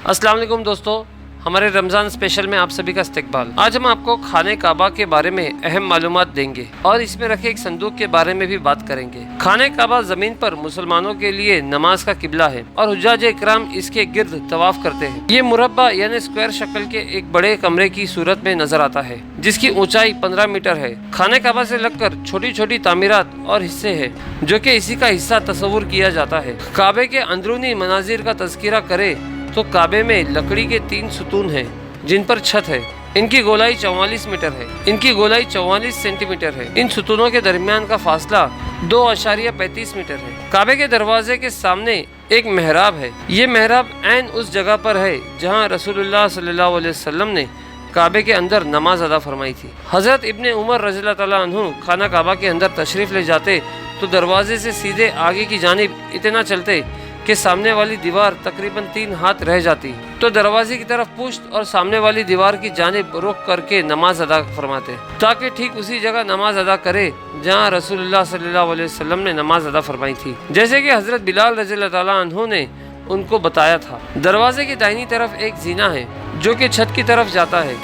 अस्सलाम वालेकुम दोस्तों, हमारे रमज़ान स्पेशल में आप सभी का इस्तकबाल। आज हम आपको खाने काबा के बारे में अहम मालूमात देंगे और इसमें रखे एक संदूक के बारे में भी बात करेंगे। खाने काबा ज़मीन पर मुसलमानों के लिए नमाज का किबला है और हुज्जाज इकराम इसके गिर्द तवाफ करते हैं। ये मुरब्बा यानी स्क्वायर शक्ल के एक बड़े कमरे की सूरत में नजर आता है, जिसकी ऊंचाई 15 मीटर है। खाने काबा से लगकर छोटी छोटी तामीरात और हिस्से है जो कि इसी का हिस्सा तस्वुर किया जाता है। काबे के अंदरूनी मनाजिर का तज़किरा करे तो काबे में लकड़ी के 3 सुतून हैं जिन पर छत है। इनकी गोलाई 44 मीटर है। इनकी गोलाई 44 सेंटीमीटर है। इन सुतूनों के दरमियान का फासला 2.35 मीटर है। काबे के दरवाजे के सामने एक मेहराब है। ये मेहराब ऐन उस जगह पर है जहाँ रसूलुल्लाह सल्लल्लाहु अलैहि वसल्लम ने काबे के अंदर नमाज अदा फरमाई थी। हजरत इब्ने उमर रज़ियल्लाहु ताला अन्हु खाना काबा के अंदर तशरीफ ले जाते तो दरवाजे से सीधे आगे की जानिब इतना चलते कि सामने वाली दीवार तकरीबन 3 हाथ रह जाती, तो दरवाजे की तरफ पुश्त और सामने वाली दीवार की जानिब रुख करके नमाज अदा फरमाते, ताकि ठीक उसी जगह नमाज अदा करे जहाँ रसूलुल्लाह सल्लल्लाहु अलैहि वसल्लम ने नमाज अदा फरमाई थी, जैसे कि हजरत बिलाल रज़ियल्लाहु ताला अन्हु ने उनको बताया था। दरवाजे की दाहिनी तरफ एक जीना है जो कि छत की तरफ जाता है।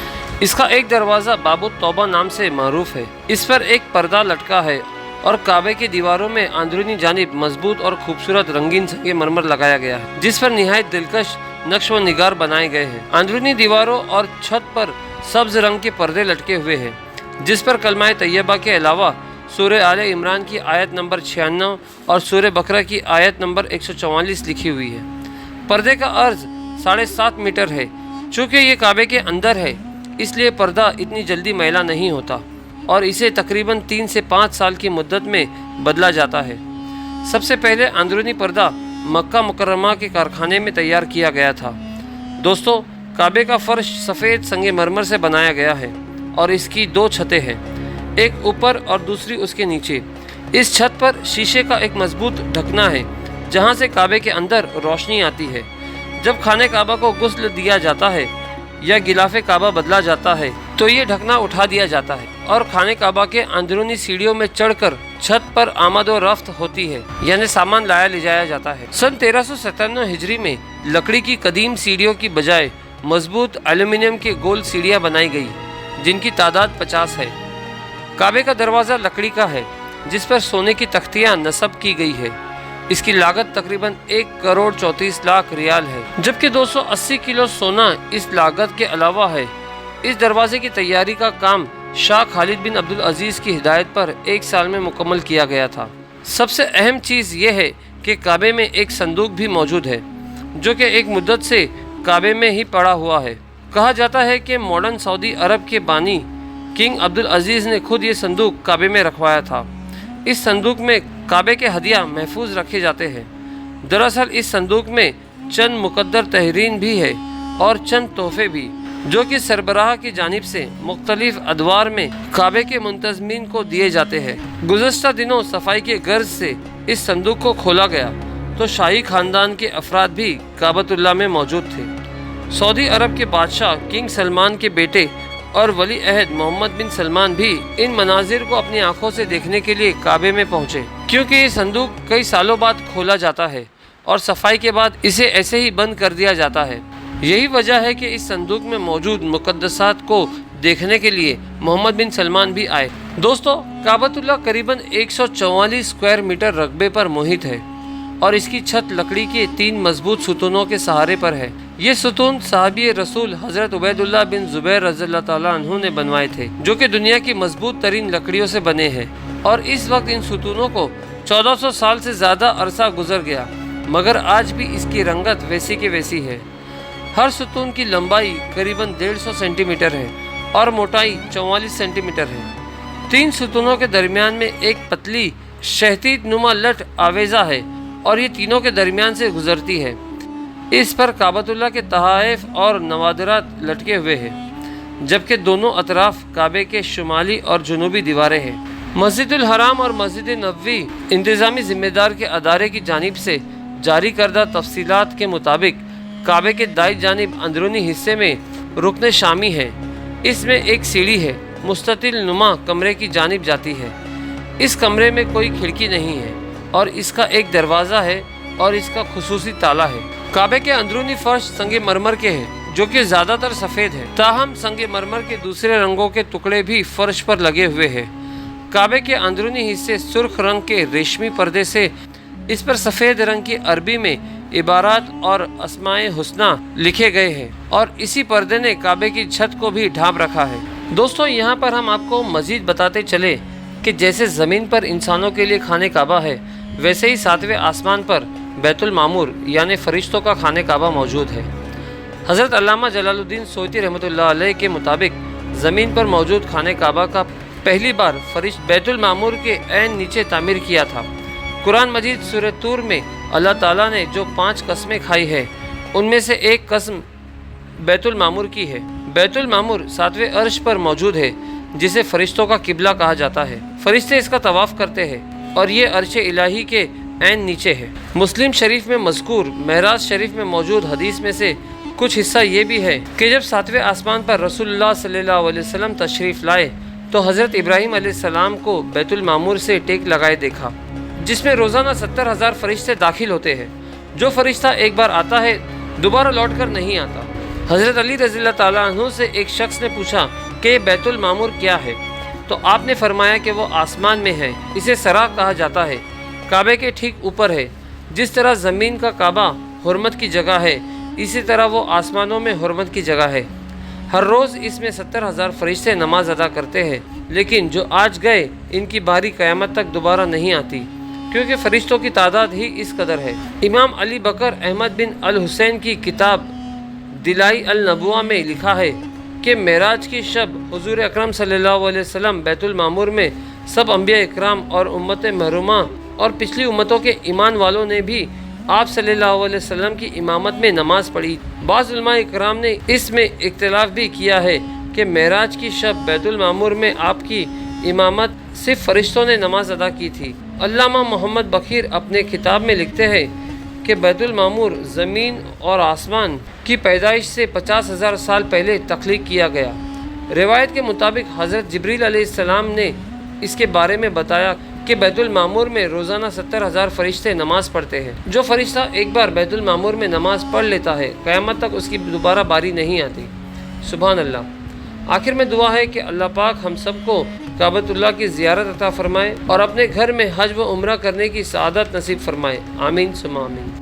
इसका एक दरवाज़ा बाबू तौबा नाम से मारूफ है। इस पर एक पर्दा लटका है और काबे की दीवारों में अंदरूनी जानिब मजबूत और खूबसूरत रंगीन संगे मरमर लगाया गया है, जिस पर निहायत दिलकश नक्श व निगार बनाए गए हैं। अंदरूनी दीवारों और छत पर सब्ज रंग के पर्दे लटके हुए हैं, जिस पर कलमाए तैयबा के अलावा सूरह आले इमरान की आयत नंबर 96 और सूरह बकरा की आयत नंबर 144 लिखी हुई है। पर्दे का अर्ज 7.5 मीटर है। चूँकि ये काबे के अंदर है, इसलिए पर्दा इतनी जल्दी मैला नहीं होता और इसे तकरीबन 3 से 5 साल की मुद्दत में बदला जाता है। सबसे पहले अंदरूनी पर्दा मक्का मुकर्रमा के कारखाने में तैयार किया गया था। दोस्तों, काबे का फर्श सफ़ेद संगे मरमर से बनाया गया है और इसकी 2 छतें हैं, एक ऊपर और दूसरी उसके नीचे। इस छत पर शीशे का एक मजबूत ढकना है जहाँ से काबे के अंदर रोशनी आती है। जब खाने काबा को गुस्ल दिया जाता है या गिलाफे काबा बदला जाता है तो ये ढकना उठा दिया जाता है और खाने काबा के अंदरूनी सीढ़ियों में चढ़कर छत पर आमद व रफ्त होती है, यानी सामान लाया ले जाया जाता है। सन 1397 हिजरी में लकड़ी की कदीम सीढ़ियों की बजाय मजबूत एल्यूमिनियम के गोल सीढ़ियाँ बनाई गई, जिनकी तादाद 50 है। काबे का दरवाज़ा लकड़ी का है, जिस पर सोने की तख्तियाँ नस्ब की गई है। इसकी लागत तकरीबन 1,34 लाख रियाल है, जबकि 280 किलो सोना इस लागत के अलावा है। इस दरवाजे की तैयारी का काम शाह खालिद बिन अब्दुल अजीज़ की हिदायत पर 1 साल में मुकम्मल किया गया था। सबसे अहम चीज़ यह है कि काबे में एक संदूक भी मौजूद है जो कि एक मुद्दत से काबे में ही पड़ा हुआ है। कहा जाता है कि मॉडर्न सऊदी अरब के बानी किंग अब्दुल अजीज़ ने खुद ये संदूक काबे में रखवाया था। इस संदूक में काबे के हदिया महफूज रखे जाते हैं। दरअसल इस संदूक में चंद मुकद्दर तहरीन भी है और चंद तोहफे भी, जो कि सरबराह की जानिब से मुख्तलिफ अदवार में काबे के मुंतज़मीन को दिए जाते हैं। गुज़श्ता दिनों सफाई के गर्ज से इस संदूक को खोला गया तो शाही खानदान के अफराद भी काबतुल्लाह में मौजूद थे। सऊदी अरब के बादशाह किंग सलमान के बेटे और वली अहद मोहम्मद बिन सलमान भी इन मनाजिर को अपनी आंखों से देखने के लिए काबे में पहुंचे, क्योंकि ये संदूक कई सालों बाद खोला जाता है और सफाई के बाद इसे ऐसे ही बंद कर दिया जाता है। यही वजह है कि इस संदूक में मौजूद मुकद्दसात को देखने के लिए मोहम्मद बिन सलमान भी आए। दोस्तों, काबतुल्लाह करीबन 144 स्क्वायर मीटर रकबे पर मुहित है और इसकी छत लकड़ी के 3 मजबूत सुतूनों के सहारे पर है। ये सुतून साहबी रसूल हजरत उबैदुल्लाह बिन जुबैर रज़ियल्लाहु ताला अन्हु ने बनवाए थे, जो कि दुनिया की मजबूत तरीन लकड़ियों से बने हैं। और इस वक्त इन सुतूनों को 1400 साल से ज़्यादा अरसा गुजर गया, मगर आज भी इसकी रंगत वैसी की वैसी है। हर सुतून की लंबाई करीबन 150 सेंटीमीटर है और मोटाई 44 सेंटीमीटर है। 3 सुतूनों के दरमियान में एक पतली शहतीत नुमा लट आवेजा है और ये तीनों के दरमियान से गुजरती है। इस पर काबतुल्लाह के तहाइफ और नवादरात लटके हुए हैं, जबकि दोनों अतराफ काबे के शुमाली और जुनूबी दीवारें हैं। मस्जिदुल हराम और मस्जिद नबवी इंतज़ामी ज़िम्मेदार के अदारे की जानिब से जारी करदा तफसीलात के मुताबिक काबे के दाईं जानिब अंदरूनी हिस्से में रुकन शामी है। इसमें एक सीढ़ी है, मुस्ततिल नुमा कमरे की जानिब जाती है। इस कमरे में कोई खिड़की नहीं है और इसका एक दरवाज़ा है और इसका खुसूसी ताला है। काबे के अंदरूनी फर्श संगे मरमर के हैं, जो कि ज्यादातर सफेद है। ताहम संगे मरमर के दूसरे रंगों के टुकड़े भी फर्श पर लगे हुए हैं। काबे के अंदरूनी हिस्से सुर्ख रंग के रेशमी पर्दे से इस पर सफेद रंग की अरबी में इबारात और अस्माए हुस्ना लिखे गए हैं और इसी पर्दे ने काबे की छत को भी ढांप रखा है। दोस्तों, यहाँ पर हम आपको मजीद बताते चले कि जैसे ज़मीन पर इंसानों के लिए खाने काबा है, वैसे ही सातवें आसमान पर बैतुल मामूर यानी फरिश्तों का खाने काबा मौजूद है। हज़रत अल्लामा जलालुद्दीन सोयती रहमतुल्लाह अलैह के मुताबिक ज़मीन पर मौजूद खाने काबा का पहली बार फरिश्त बैतुल मामूर के ऐन नीचे तामीर किया था। कुरान मजीद सूरह तूर में अल्लाह ताला ने जो 5 कस्में खाई है, उनमें से एक कसम बैतुल मामूर की है। बैतुल मामूर 7वें अर्श पर मौजूद है, जिसे फरिश्तों का किबला कहा जाता है। फरिश्ते इसका तवाफ़ करते हैं और ये अर्श इलाही के ऐन नीचे है। मुस्लिम शरीफ में मज़कूर महराज शरीफ में मौजूद हदीस में से कुछ हिस्सा ये भी है कि जब 7वें आसमान पर रसूलुल्लाह सल्लल्लाहु अलैहि वसल्लम तशरीफ़ लाए तो हज़रत इब्राहीम अलैहिस्सलाम को बैतुल मामूर से टेक लगाए देखा, जिसमें रोज़ाना 70,000 फरिश्ते दाखिल होते हैं। जो फरिश्ता एक बार आता है दोबारा लौट कर नहीं आता। हज़रत अली रज़ियल्लाहु ताला अन्हु से एक शख्स ने पूछा कि बैतुल मामूर क्या है, तो आपने फरमाया कि वो आसमान में है, इसे सरा कहा जाता है, काबे के ठीक ऊपर है। जिस तरह ज़मीन का काबा हुर्मत की जगह है, इसी तरह वो आसमानों में हुर्मत की जगह है। हर रोज़ इसमें 70,000 फरिश्ते नमाज अदा करते हैं, लेकिन जो आज गए इनकी बारी क़यामत तक दोबारा नहीं आती, क्योंकि फरिश्तों की तादाद ही इस कदर है। इमाम अली बकर अहमद बिन अल हुसैन की किताब दिलाई अल नबुआ में लिखा है कि मेराज की शब हुजूर अकरम सल्लल्लाहु अलैहि वसल्लम बैतुल मामूर में सब अंबिया इकराम और उम्मत महरूमा और पिछली उम्मतों के ईमान वालों ने भी आप सल्लल्लाहु अलैहि वसल्लम की इमामत में नमाज पढ़ी। बाज़ उलमा इकराम ने इसमें इख्तिलाफ भी किया है कि मेराज की शब बैतुल मामूर में आपकी इमामत सिर्फ फरिश्तों ने नमाज अदा की थी। अल्लामा मोहम्मद बकीर अपने किताब में लिखते हैं कि बैतुल मामूर ज़मीन और आसमान की पैदाइश से 50,000 साल पहले तख्लीक किया गया। रिवायत के मुताबिक हज़रत जिब्रील अलैहिस्सलाम ने इसके बारे में बताया कि बैतुल मामूर में रोज़ाना 70,000 फरिश्ते नमाज पढ़ते हैं। जो फरिश्ता एक बार बैतुल मामूर में नमाज पढ़ लेता है, क़यामत तक उसकी दोबारा बारी नहीं आती। सुभान अल्लाह। आखिर में दुआ है कि अल्लाह पाक हम सबको काबतुल्लाह की ज़ियारत अता फ़रमाए और अपने घर में हज व उम्रा करने की सआदत नसीब फ़रमाए। आमीन सुम्मा आमीन।